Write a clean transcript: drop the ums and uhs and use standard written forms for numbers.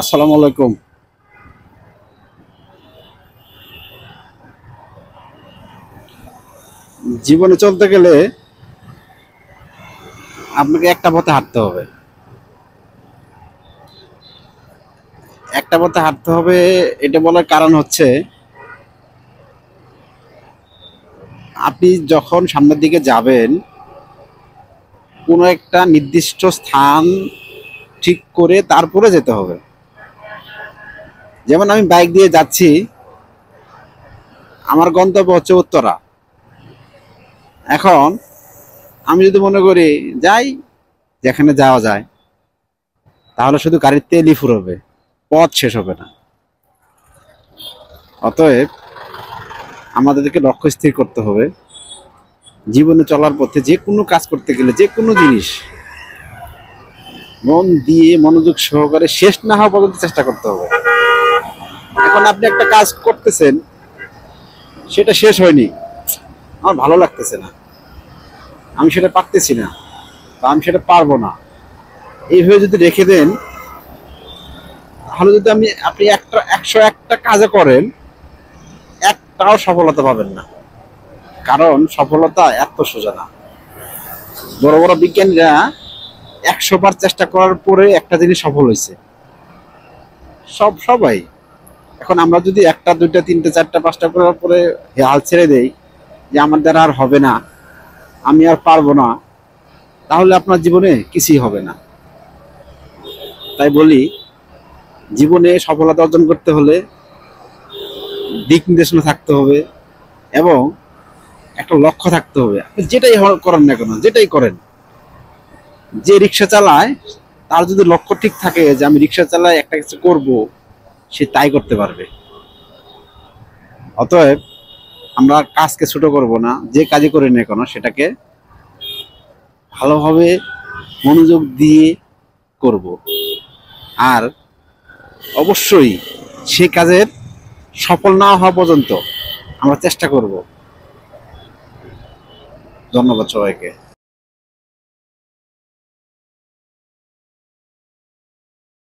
আসসালামু আলাইকুম। জীবনে চলতে গেলে আপনাকে একটা পথে হাঁটতে হবে। একটা পথে হাঁটতে হবে, এটা বলার কারণ হচ্ছে আপনি যখন সামনের দিকে যাবেন, কোনো একটা নির্দিষ্ট স্থান ঠিক করে তারপরে যেতে হবে। যেমন আমি বাইক দিয়ে যাচ্ছি, আমার গন্তব্য হচ্ছে উত্তরা। এখন আমি যদি মনে করি যাই, যেখানে যাওয়া যায়, তাহলে শুধু গাড়ির তেলই ফুরোবে, পথ শেষ হবে না। অতএব আমাদেরকে লক্ষ্য স্থির করতে হবে। জীবনে চলার পথে যে কোনো কাজ করতে গেলে, যে কোনো জিনিস মন দিয়ে মনোযোগ সহকারে শেষ না হওয়া পর্যন্ত চেষ্টা করতে হবে। এখন আপনি একটা কাজ করতেছেন, সেটা শেষ হয়নি, আমার ভালো লাগতেছে না, আমি সেটা পারতেছি না, বা আমি সেটা পারবো না, এইভাবে যদি রেখে দেন, তাহলে যদি আপনি একটা 101টা কাজে করেন, একটাও সফলতা পাবেন না। কারণ সফলতা এত সোজা না। বড় বড় বিজ্ঞানীরা 100 বার চেষ্টা করার পরে একটা জিনিস সফল হয়েছে, সবাই। এখন আমরা যদি একটা দুইটা তিনটা চারটা পাঁচটা করার পরে হাল ছেড়ে দেই, যে আমার দ্বারা আর হবে না, আমি আর পারবো না, তাহলে আপনার জীবনে কিছুই হবে না। তাই বলি, জীবনে সফলতা অর্জন করতে হলে দিক নির্দেশনা থাকতে হবে, এবং একটা লক্ষ্য থাকতে হবে। আপনি যেটাই করেন না কেন, যেটাই করেন, যে রিক্সা চালায়, তার যদি লক্ষ্য ঠিক থাকে যে আমি রিক্সা চালাই একটা কিছু করব, সে তাই করতে পারবে। অতএব আমরা কাজকে ছোট করব না, যে কাজই করি না কেন সেটাকে ভালোভাবে মনোযোগ দিয়ে করব। আর অবশ্যই সে কাজের সফল না হওয়া পর্যন্ত আমরা চেষ্টা করব। ধন্যবাদ সবাইকে।